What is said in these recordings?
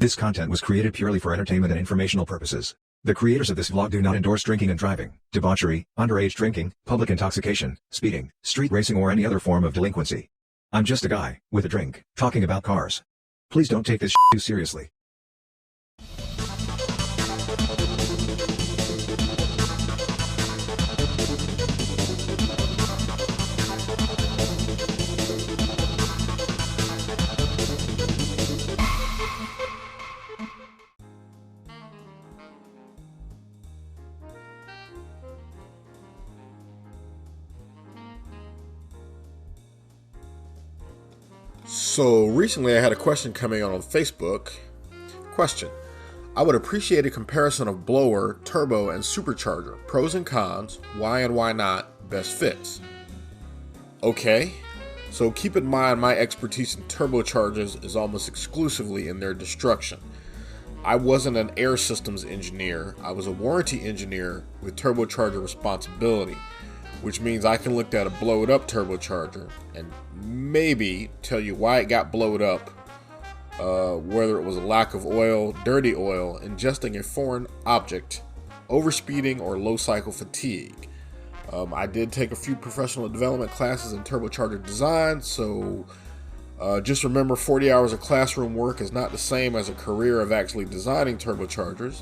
This content was created purely for entertainment and informational purposes. The creators of this vlog do not endorse drinking and driving, debauchery, underage drinking, public intoxication, speeding, street racing or any other form of delinquency. I'm just a guy, with a drink, talking about cars. Please don't take this too seriously. So recently I had a question coming on Facebook. Question: I would appreciate a comparison of blower, turbo, and supercharger. Pros and cons, why and why not, best fits. Okay, so keep in mind my expertise in turbochargers is almost exclusively in their destruction. I wasn't an air systems engineer, I was a warranty engineer with turbocharger responsibility, which means I can look at a blowed up turbocharger and maybe tell you why it got blowed up, whether it was a lack of oil, dirty oil, ingesting a foreign object, overspeeding, or low cycle fatigue. I did take a few professional development classes in turbocharger design, so just remember 40 hours of classroom work is not the same as a career of actually designing turbochargers.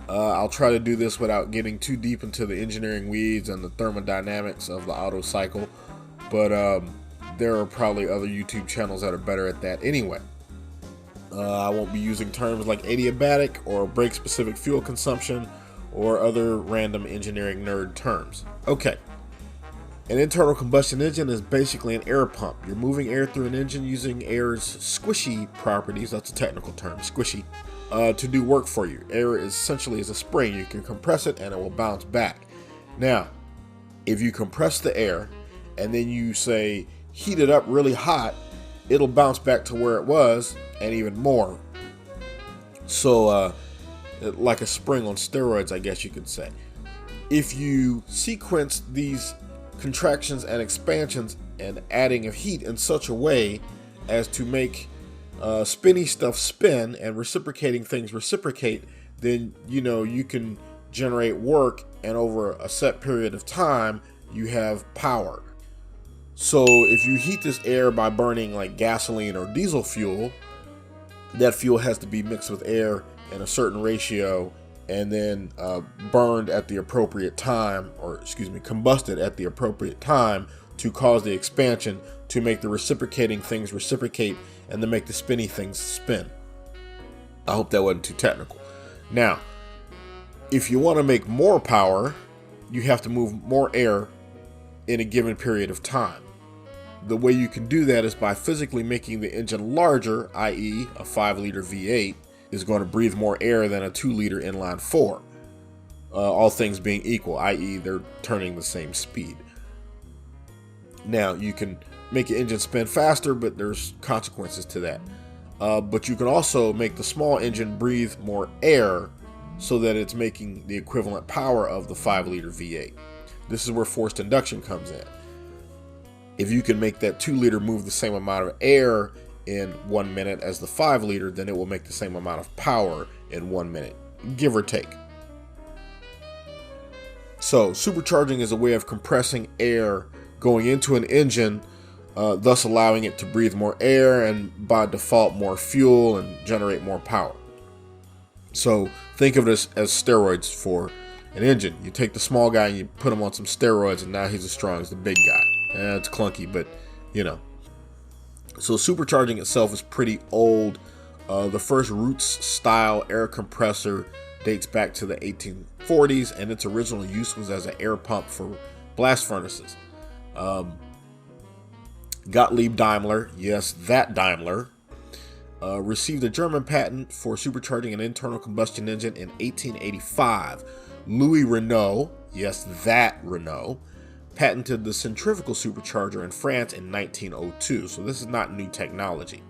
I'll try to do this without getting too deep into the engineering weeds and the thermodynamics of the Otto cycle, but there are probably other YouTube channels that are better at that anyway. I won't be using terms like adiabatic or brake-specific fuel consumption or other random engineering nerd terms. Okay. An internal combustion engine is basically an air pump. You're moving air through an engine using air's squishy properties, that's a technical term, squishy, to do work for you. Air essentially is a spring. You can compress it and it will bounce back. Now, if you compress the air and then you say heat it up really hot, it'll bounce back to where it was and even more. So like a spring on steroids, I guess you could say. If you sequence these contractions and expansions and adding of heat in such a way as to make spinny stuff spin and reciprocating things reciprocate, then you can generate work, and over a set period of time you have power. So if you heat this air by burning like gasoline or diesel fuel, that fuel has to be mixed with air in a certain ratio and then burned at the appropriate time, or combusted at the appropriate time to cause the expansion to make the reciprocating things reciprocate and to make the spinny things spin. I hope that wasn't too technical. Now, if you want to make more power, you have to move more air in a given period of time. The way you can do that is by physically making the engine larger, i.e. a 5-liter V8 is going to breathe more air than a 2-liter inline 4. All things being equal, i.e. they're turning the same speed. Now, you can make your engine spin faster, but there's consequences to that. But you can also make the small engine breathe more air so that it's making the equivalent power of the 5-liter V8. This is where forced induction comes in. If you can make that 2-liter move the same amount of air in 1 minute as the 5-liter, then it will make the same amount of power in 1 minute, give or take. So supercharging is a way of compressing air going into an engine, thus allowing it to breathe more air and by default more fuel and generate more power. So think of this as steroids for an engine. You take the small guy and you put him on some steroids and now he's as strong as the big guy. It's clunky, but So supercharging itself is pretty old. The first Roots style air compressor dates back to the 1840s, and its original use was as an air pump for blast furnaces. Gottlieb Daimler, yes, that Daimler, received a German patent for supercharging an internal combustion engine in 1885. Louis Renault, yes, that Renault, patented the centrifugal supercharger in France in 1902, so this is not new technology.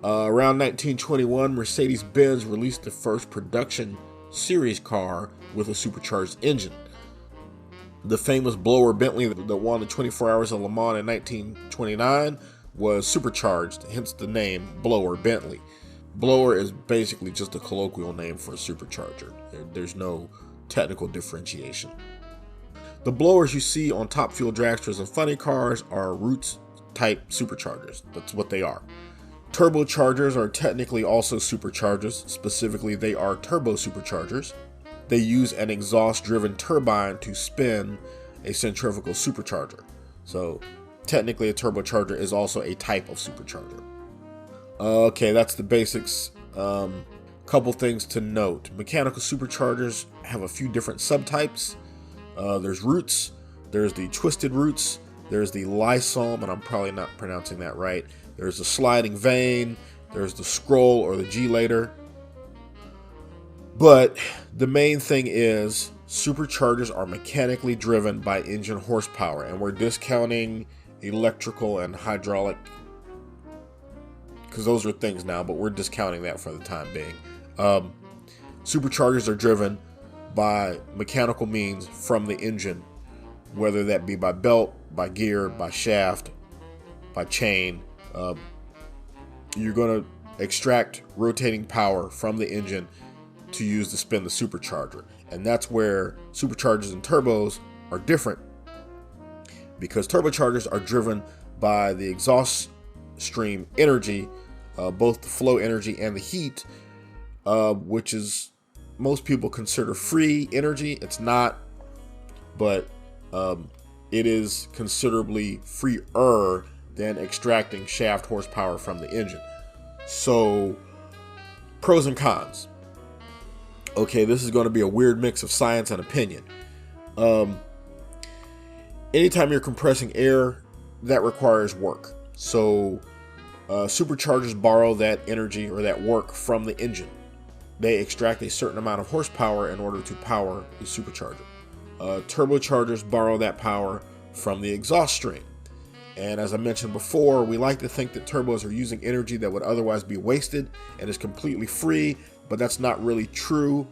Around 1921, Mercedes-Benz released the first production series car with a supercharged engine. The famous blower Bentley that won the 24 Hours of Le Mans in 1929 was supercharged, hence the name Blower Bentley. blower is basically just a colloquial name for a supercharger. There's no technical differentiation. The blowers you see on top fuel dragsters and funny cars are Roots type superchargers. That's what they are. Turbochargers are technically also superchargers. Specifically, they are turbo superchargers. They use an exhaust-driven turbine to spin a centrifugal supercharger. So technically a turbocharger is also a type of supercharger. Okay, that's the basics. Couple things to note. Mechanical superchargers have a few different subtypes. There's Roots, there's the Twisted Roots, there's the Lysome, and I'm probably not pronouncing that right. There's the Sliding Vane, there's the Scroll or the G-Later. But the main thing is superchargers are mechanically driven by engine horsepower, and we're discounting electrical and hydraulic because those are things now, but we're discounting that for the time being. Superchargers are driven by mechanical means from the engine, whether that be by belt, by gear, by shaft, by chain. You're going to extract rotating power from the engine to use to spin the supercharger. And that's where superchargers and turbos are different, because turbochargers are driven by the exhaust stream energy, both the flow energy and the heat, which is most people consider free energy. It's not, but it is considerably freer than extracting shaft horsepower from the engine. So, pros and cons. Okay, this is going to be a weird mix of science and opinion. Anytime you're compressing air, that requires work. So, superchargers borrow that energy or that work from the engine. They extract a certain amount of horsepower in order to power the supercharger. Turbochargers borrow that power from the exhaust stream. And as I mentioned before, we like to think that turbos are using energy that would otherwise be wasted and is completely free, but that's not really true.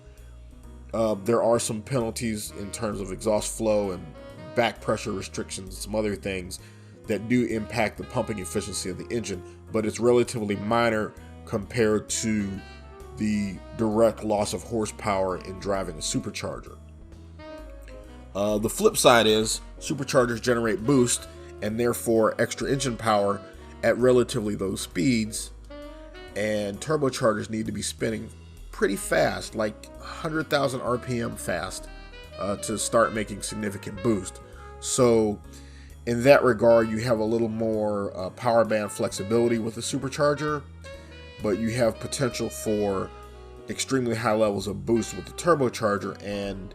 There are some penalties in terms of exhaust flow and back pressure restrictions and some other things that do impact the pumping efficiency of the engine, but it's relatively minor compared to the direct loss of horsepower in driving a supercharger. The flip side is superchargers generate boost and therefore extra engine power at relatively low speeds, and turbochargers need to be spinning pretty fast, like 100,000 RPM fast, to start making significant boost. So in that regard, you have a little more power band flexibility with the supercharger, but you have potential for extremely high levels of boost with the turbocharger, and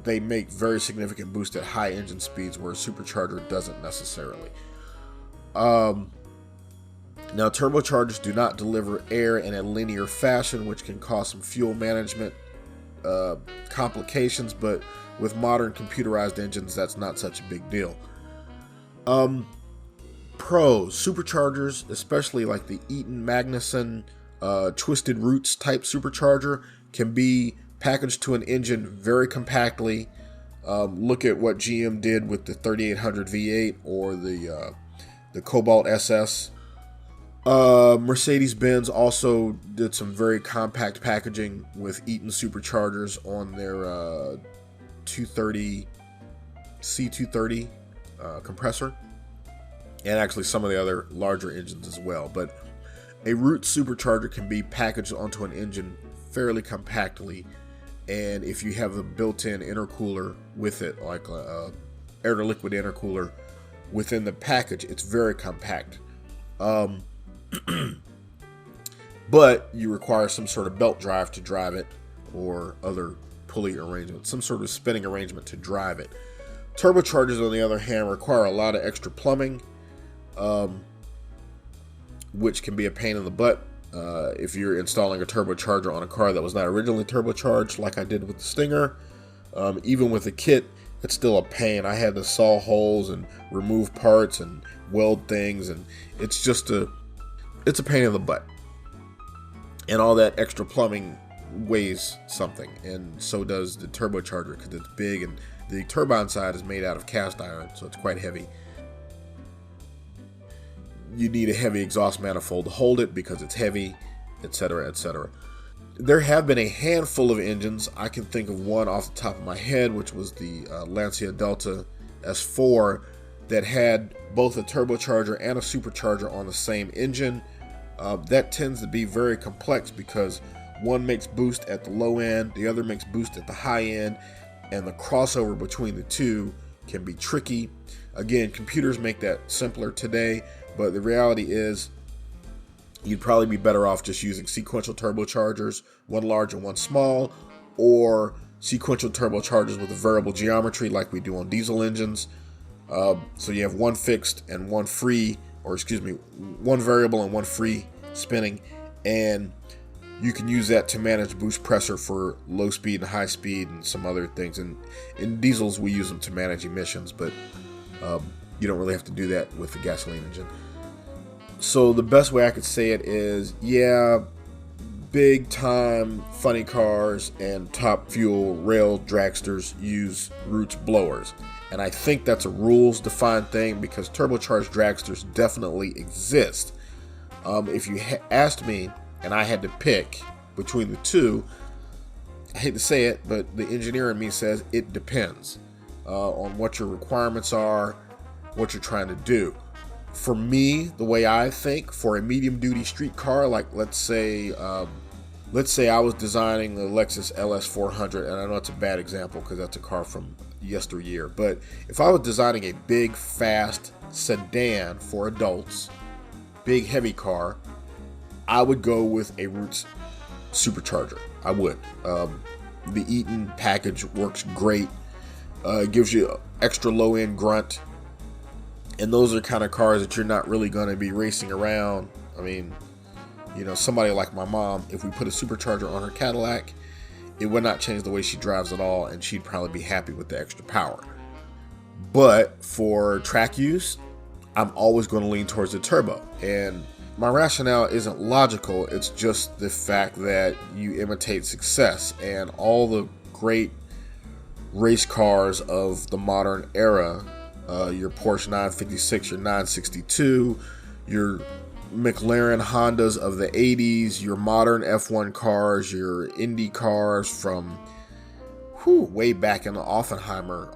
they make very significant boost at high engine speeds where a supercharger doesn't necessarily. Now, turbochargers do not deliver air in a linear fashion, which can cause some fuel management complications, but with modern computerized engines, that's not such a big deal. Pros: superchargers, especially like the Eaton Magnuson Twisted Roots type supercharger, can be packaged to an engine very compactly. Look at what GM did with the 3800 V8 or the Cobalt SS. Mercedes-Benz also did some very compact packaging with Eaton superchargers on their C230 compressor, and actually some of the other larger engines as well. But a Roots supercharger can be packaged onto an engine fairly compactly, and if you have a built-in intercooler with it, like a air-to-liquid intercooler within the package, it's very compact. But you require some sort of belt drive to drive it, or other pulley arrangement, some sort of spinning arrangement to drive it. Turbochargers, on the other hand, require a lot of extra plumbing, which can be a pain in the butt if you're installing a turbocharger on a car that was not originally turbocharged, like I did with the Stinger. Even with the kit, it's still a pain. I had to saw holes and remove parts and weld things, and it's a pain in the butt. And all that extra plumbing weighs something, and so does the turbocharger, because it's big, and the turbine side is made out of cast iron, so it's quite heavy. you need a heavy exhaust manifold to hold it because it's heavy, etc., etc. There have been a handful of engines. I can think of one off the top of my head, which was the Lancia Delta S4, that had both a turbocharger and a supercharger on the same engine. That tends to be very complex because one makes boost at the low end, the other makes boost at the high end, and the crossover between the two can be tricky. Again, computers make that simpler today, but the reality is you'd probably be better off just using sequential turbochargers, one large and one small, or sequential turbochargers with a variable geometry like we do on diesel engines. So you have one fixed and one free, one variable and one free spinning, and you can use that to manage boost pressure for low speed and high speed and some other things. And in diesels, we use them to manage emissions, but you don't really have to do that with the gasoline engine. So the best way I could say it is, yeah, big time funny cars and top fuel rail dragsters use Roots blowers. And I think that's a rules defined thing because turbocharged dragsters definitely exist. If you asked me and I had to pick between the two, I hate to say it, but the engineer in me says it depends on what your requirements are, what you're trying to do. For me, the way I think, for a medium duty street car, like let's say I was designing the Lexus LS400, and I know it's a bad example because that's a car from yesteryear, but if I was designing a big, fast sedan for adults, big, heavy car, I would go with a Roots supercharger. I would. The Eaton package works great. It gives you extra low-end grunt, and those are kind of cars that you're not really going to be racing around. I mean, somebody like my mom, if we put a supercharger on her Cadillac, it would not change the way she drives at all, and she'd probably be happy with the extra power. But for track use, I'm always going to lean towards the turbo. And my rationale isn't logical, it's just the fact that you imitate success, and all the great race cars of the modern era, your Porsche 956, your 962, your McLaren Hondas of the 80s, your modern F1 cars, your Indy cars from way back in the Offenheimer,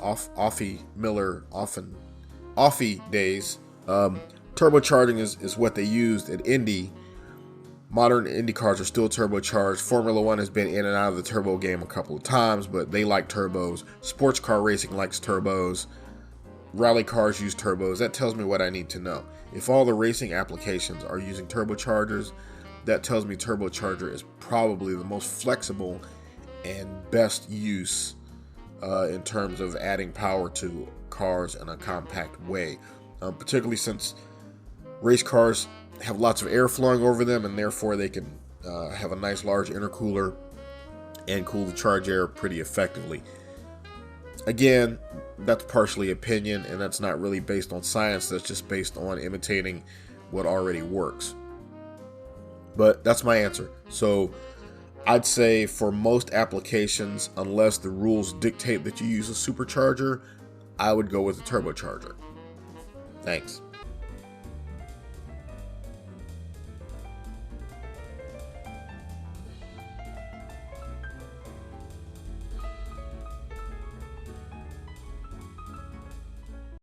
Offie days. Turbocharging is what they used at Indy. Modern Indy cars are still turbocharged. Formula One has been in and out of the turbo game a couple of times, but they like turbos. Sports car racing likes turbos. Rally cars use turbos. That tells me what I need to know. If all the racing applications are using turbochargers, that tells me turbocharger is probably the most flexible and best use in terms of adding power to cars in a compact way, particularly since race cars have lots of air flowing over them, and therefore they can have a nice large intercooler and cool the charged air pretty effectively. Again, that's partially opinion, and that's not really based on science. That's just based on imitating what already works. But that's my answer. So I'd say for most applications, unless the rules dictate that you use a supercharger, I would go with a turbocharger. Thanks.